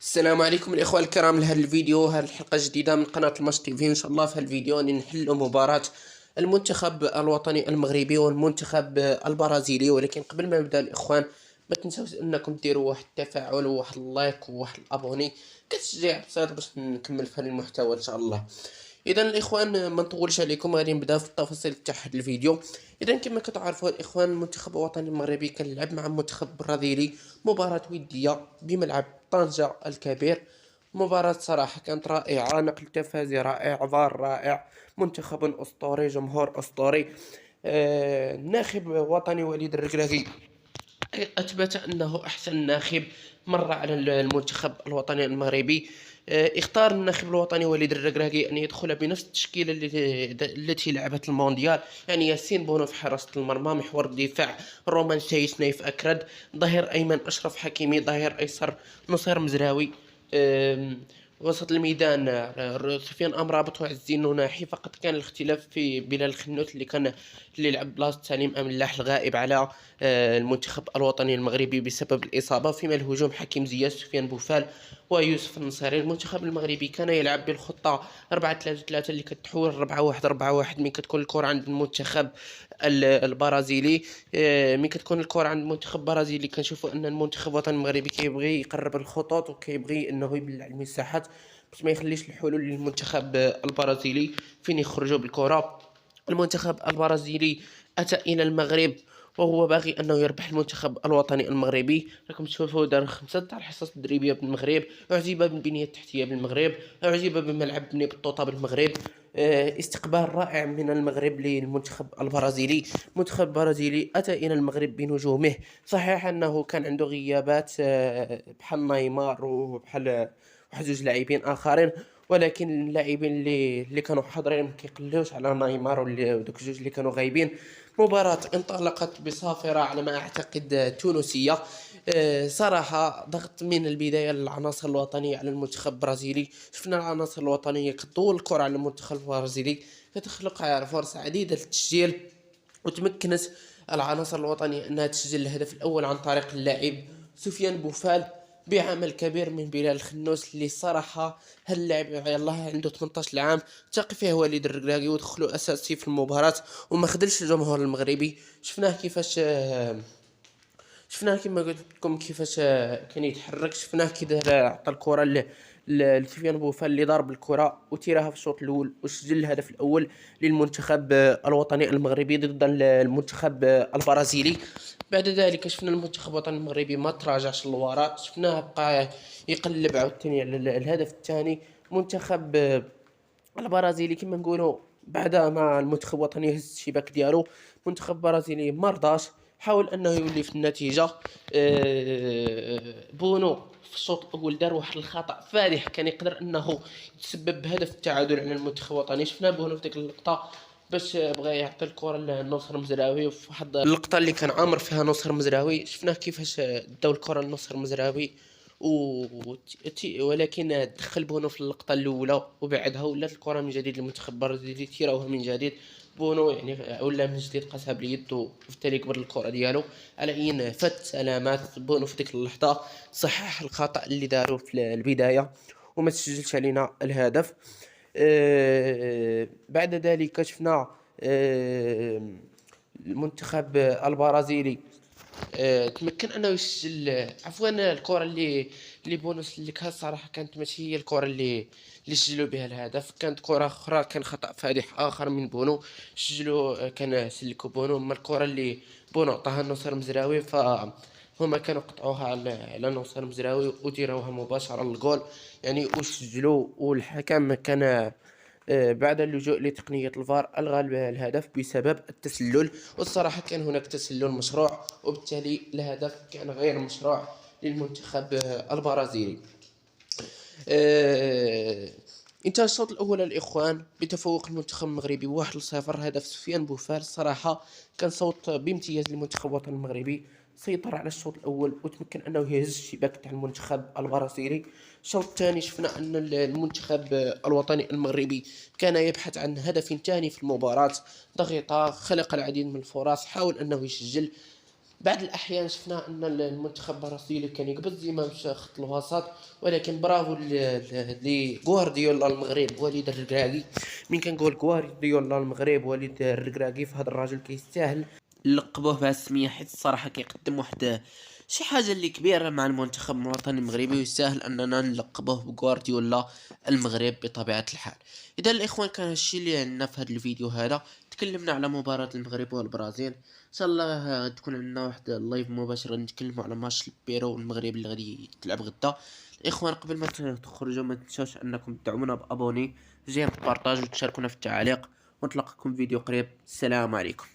السلام عليكم الاخوه الكرام. لهذا الفيديو هذه الحلقه جديده من قناه الماتش تي في. ان شاء الله في هذا الفيديو نحلوا مباراه المنتخب الوطني المغربي والمنتخب البرازيلي. ولكن قبل ما نبدا الاخوان، ما تنساوش انكم ديروا واحد التفاعل وواحد اللايك وواحد الابوني كتشجيع بسيط باش نكمل في هذا المحتوى ان شاء الله. اذا الاخوان ما نطولش عليكم، غادي نبدا في التفاصيل تاع هذا الفيديو. اذا كما كتعرفوا الاخوان، المنتخب الوطني المغربي كنلعب مع المنتخب البرازيلي مباراة ودية بملعب طنجة الكبير. مباراة صراحة كانت رائعة، نقل تفازي رائع، فار رائع، منتخب أسطوري، جمهور أسطوري. ناخب وطني وليد الركراكي أثبت أنه أحسن ناخب مر على المنتخب الوطني المغربي. اختار الناخب الوطني وليد الركراكي أن يدخل بنفس التشكيلة التي لعبت المونديال، يعني ياسين بونو في حراسة المرمى، محور الدفاع رومان سايس، نايف أكرد، ظهير أيمن أشرف حكيمي، ظهير أيسر نصير مزراوي. وسط الميدان سفيان امرابط وعزين ناحي. فقط كان الاختلاف في بلال الخنوت اللي لعب بلاصه سليم املاح الغائب على المنتخب الوطني المغربي بسبب الاصابه. فيما الهجوم حكيم زياد، سفيان بوفال ويوسف النصيري. المنتخب المغربي كان يلعب بالخطه 4-3-3 اللي كتحول 4-1-4-1 من كتكون الكره عند المنتخب البرازيلي. ملي كتكون الكره عند المنتخب البرازيلي كنشوفوا ان المنتخب الوطني المغربي كيبغي يقرب الخطوط وكيبغي انه يبلع المساحات باش ما يخليش الحلول للمنتخب البرازيلي فين يخرجوا بالكره. المنتخب البرازيلي اتى الى المغرب وهو باغي انه يربح المنتخب الوطني المغربي. راكم تشوفوا دار 5 تاع الحصص التدريبيه بالمغرب، اعجب بالبنيه التحتيه بالمغرب، اعجب بملعب بني بطوطه بالمغرب. استقبال رائع من المغرب للمنتخب البرازيلي. المنتخب البرازيلي اتى الى المغرب بنجومه. صحيح انه كان عنده غيابات بحال نيمار وبحال واحد جوج لاعبين اخرين، ولكن اللاعبين اللي كانوا حاضرين ما كيقلوش على نيمار ودوك جوج اللي كانوا غايبين. مباراة انطلقت بصافرة على ما اعتقد تونسية. صراحة ضغط من البداية للعناصر الوطنية على المنتخب البرازيلي. شفنا العناصر الوطنية كطول الكرة على المنتخب البرازيلي، كتخلق فرص عديدة للتسجيل، وتمكنت العناصر الوطنية أنها تسجل الهدف الأول عن طريق اللاعب سفيان بوفال بعمل كبير من بلال الخنوس، اللي صراحة هاللاعب يلاه عنده 18 عام، تاقي فيه وليد الركراكي ودخلو أساسي في المباراة وما خذلش الجمهور المغربي. شفناه كما قلت لكم كيفاش كان يتحرك، شفناه كي دار عطى الكره لسفيان بوفال اللي ضرب الكره وتيرها في الشوط الاول وسجل الهدف الاول للمنتخب الوطني المغربي ضد المنتخب البرازيلي. بعد ذلك شفنا المنتخب الوطني المغربي ما تراجعش للوراء، شفناه بقى يقلب عاوتاني على الهدف الثاني. منتخب البرازيلي كما نقولوا بعد ما المنتخب الوطني هز الشباك ديالو، المنتخب البرازيلي ما رضاش، حاول انه يولي في النتيجه. بونو في الشوط الاول دار واحد الخطا فادح كان يقدر انه يتسبب بهدف التعادل على المنتخب الوطني. شفنا بونو في ديك اللقطه باش بغى يعطي الكره لنصر مزراوي، وفي واحد اللقطه اللي كان عامر فيها نصر مزراوي شفناه كيفاش داو الكره لنصر مزراوي ولكن دخل بونو في اللقطة الأولى وبعدها ولات الكرة من جديد للمنتخب البرازيلي تيراوها من جديد. بونو يعني ولا من جديد قاسها باليد وبالتالي قبل الكرة ديالو. على أي فات سلامات بونو في ديك اللحظة، صحح الخطأ اللي دارو في البداية وما تسجلش علينا الهدف. بعد ذلك شفنا المنتخب البرازيلي تمكن انه يسجل. عفوا الكره اللي بونس اللي كان صراحه كانت ماشي هي الكره اللي سجلوا بها الهدف، كانت كره اخرى، كان خطا فادح اخر من بونو سجلوا، كان سلكوا بونو. اما الكره اللي بونو عطاها النصر مزراوي فهما كانوا قطعوها على النصر مزراوي وديروها مباشره للجول يعني وسجلوا. والحكم كان بعد اللجوء لتقنية الفار ألغى الهدف بسبب التسلل، والصراحة كان هناك تسلل مشروع وبالتالي الهدف كان غير مشروع للمنتخب البرازيلي. آه، انتهى الشوط الأول الإخوان بتفوق المنتخب المغربي 1-0. هدف سفيان بوفال صراحة كان صوت بامتياز للمنتخب الوطني المغربي، سيطر على الشوط الأول وتمكن أنه يهز الشباك تاع المنتخب البرازيلي. الشوط الثاني شفنا أن المنتخب الوطني المغربي كان يبحث عن هدف ثاني في المباراة، ضغط، خلق العديد من الفرص، حاول أنه يسجل. بعض الأحيان شفنا أن المنتخب البرازيلي كان يقبض ديما مشى خط الوسط، ولكن برافو لغوارديولا المغرب وليد الركراكي. من كنقول غوارديولا المغرب وليد الركراكي فهاد الراجل كيستاهل نلقبوه بهذه السميه، حيت الصراحه كيقدم واحد شي حاجه اللي كبيره مع المنتخب الوطني المغربي، ويستاهل اننا نلقبوه بغوارديولا المغرب بطبيعه الحال. اذا الاخوان كان هادشي اللي عندنا في هذا الفيديو هذا، تكلمنا على مباراة المغرب والبرازيل. ان شاء الله تكون عندنا واحد اللايف مباشرة نتكلموا على ماتش البيرو والمغرب اللي غادي تلعب غدا. الاخوان قبل ما تخرجوا ما تنسوش انكم تدعمونا بابوني، جيم بارطاج وتشاركونا في التعاليق، ونتلقاكم فيديو قريب. السلام عليكم.